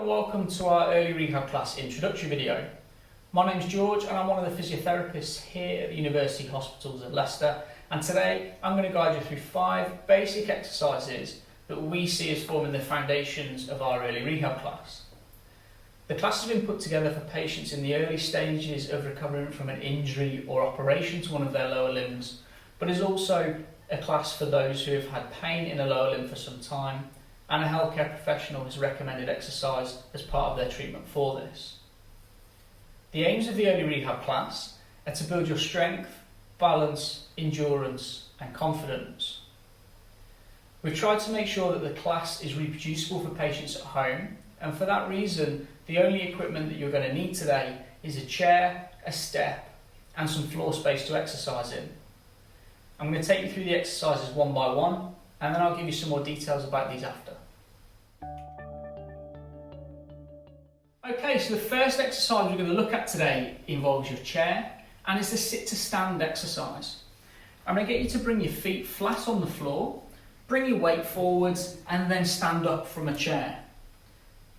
and welcome to our Early Rehab Class introductory video. My name's George and I'm one of the physiotherapists here at the University Hospitals of Leicester, and today I'm going to guide you through 5 basic exercises that we see as forming the foundations of our Early Rehab Class. The class has been put together for patients in the early stages of recovering from an injury or operation to one of their lower limbs, but is also a class for those who have had pain in a lower limb for some time, and a healthcare professional has recommended exercise as part of their treatment for this. The aims of the Early Rehab Class are to build your strength, balance, endurance and confidence. We've tried to make sure that the class is reproducible for patients at home, and for that reason the only equipment that you're going to need today is a chair, a step and some floor space to exercise in. I'm going to take you through the exercises one by one, and then I'll give you some more details about these after. Okay, so the first exercise we're going to look at today involves your chair, and it's the sit to stand exercise. I'm going to get you to bring your feet flat on the floor, bring your weight forwards and then stand up from a chair.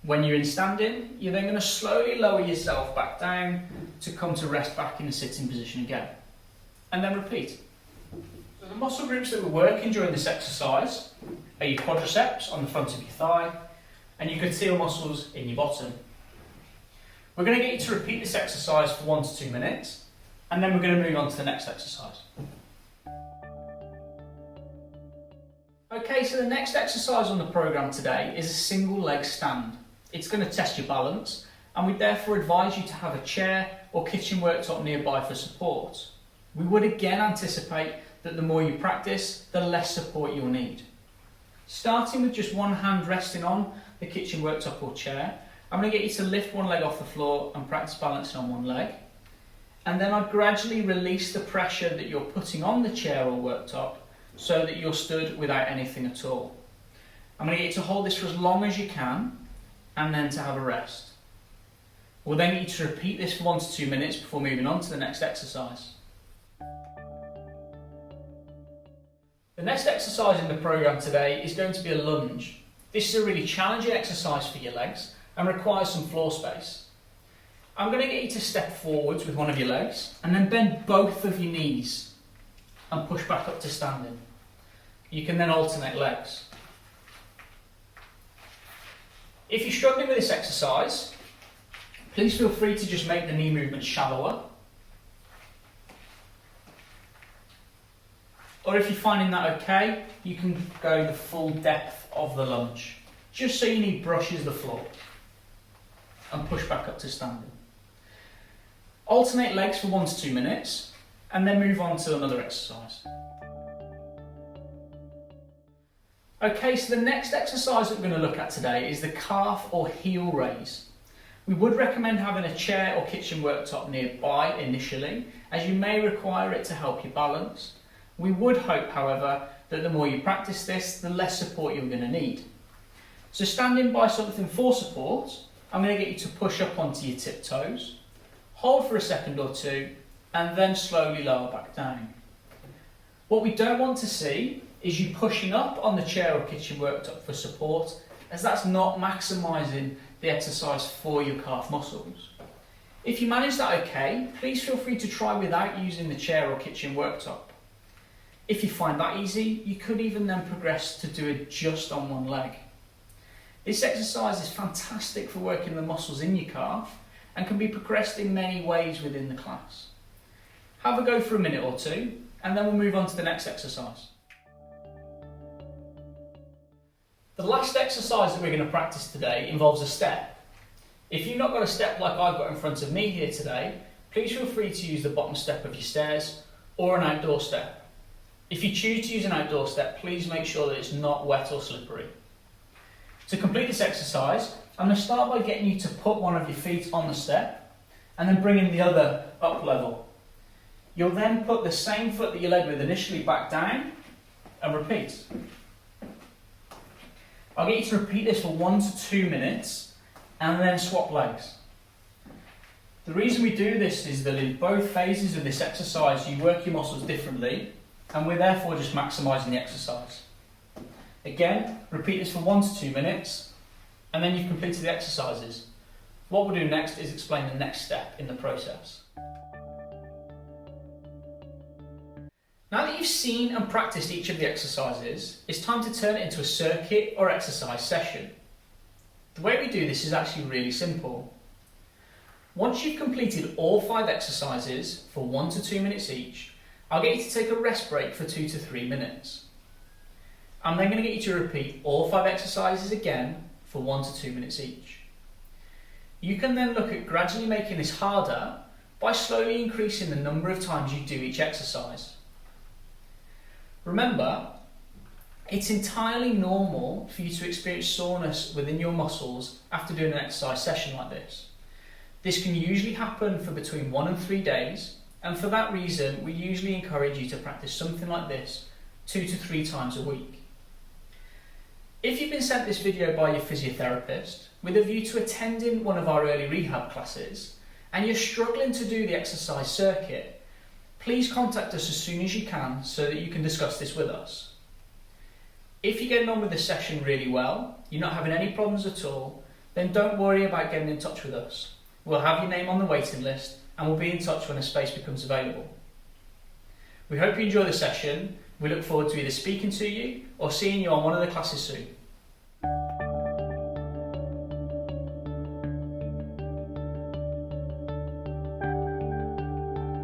When you're in standing, you're then going to slowly lower yourself back down to come to rest back in the sitting position again. And then repeat. So the muscle groups that we're working during this exercise are your quadriceps on the front of your thigh and your gluteal muscles in your bottom. We're going to get you to repeat this exercise for 1 to 2 minutes, and then we're going to move on to the next exercise. Okay, so the next exercise on the programme today is a single leg stand. It's going to test your balance, and we therefore advise you to have a chair or kitchen worktop nearby for support. We would again anticipate that the more you practice, the less support you'll need. Starting with just one hand resting on the kitchen worktop or chair, I'm going to get you to lift one leg off the floor and practice balancing on one leg. And then I'd gradually release the pressure that you're putting on the chair or worktop so that you're stood without anything at all. I'm going to get you to hold this for as long as you can and then to have a rest. We'll then get you to repeat this for 1 to 2 minutes before moving on to the next exercise. The next exercise in the programme today is going to be a lunge. This is a really challenging exercise for your legs and requires some floor space. I'm going to get you to step forwards with one of your legs and then bend both of your knees and push back up to standing. You can then alternate legs. If you're struggling with this exercise, please feel free to just make the knee movement shallower. Or if you're finding that okay, you can go the full depth of the lunge, just so your knee brushes the floor, and push back up to standing. Alternate legs for 1 to 2 minutes and then move on to another exercise. Okay, so the next exercise that we're going to look at today is the calf or heel raise. We would recommend having a chair or kitchen worktop nearby initially, as you may require it to help you balance. We would hope, however, that the more you practice this, the less support you're going to need. So standing by something for support, I'm going to get you to push up onto your tiptoes, hold for a second or two, and then slowly lower back down. What we don't want to see is you pushing up on the chair or kitchen worktop for support, as that's not maximising the exercise for your calf muscles. If you manage that okay, please feel free to try without using the chair or kitchen worktop. If you find that easy, you could even then progress to do it just on one leg. This exercise is fantastic for working the muscles in your calf and can be progressed in many ways within the class. Have a go for a minute or two and then we'll move on to the next exercise. The last exercise that we're going to practice today involves a step. If you've not got a step like I've got in front of me here today, please feel free to use the bottom step of your stairs or an outdoor step. If you choose to use an outdoor step, please make sure that it's not wet or slippery. To complete this exercise, I'm going to start by getting you to put one of your feet on the step and then bringing the other up level. You'll then put the same foot that you led with initially back down and repeat. I'll get you to repeat this for 1 to 2 minutes and then swap legs. The reason we do this is that in both phases of this exercise you work your muscles differently, and we're therefore just maximising the exercise. Again, repeat this for 1 to 2 minutes and then you've completed the exercises. What we'll do next is explain the next step in the process. Now that you've seen and practiced each of the exercises, it's time to turn it into a circuit or exercise session. The way we do this is actually really simple. Once you've completed all 5 exercises for 1 to 2 minutes each, I'll get you to take a rest break for 2 to 3 minutes. I'm then going to get you to repeat all 5 exercises again for 1 to 2 minutes each. You can then look at gradually making this harder by slowly increasing the number of times you do each exercise. Remember, it's entirely normal for you to experience soreness within your muscles after doing an exercise session like this. This can usually happen for between 1 and 3 days, and for that reason we usually encourage you to practice something like this 2 to 3 times a week. If you've been sent this video by your physiotherapist with a view to attending one of our early rehab classes and you're struggling to do the exercise circuit, please contact us as soon as you can so that you can discuss this with us. If you're getting on with the session really well, you're not having any problems at all, then don't worry about getting in touch with us. We'll have your name on the waiting list and we'll be in touch when a space becomes available. We hope you enjoy the session. We look forward to either speaking to you or seeing you on one of the classes soon.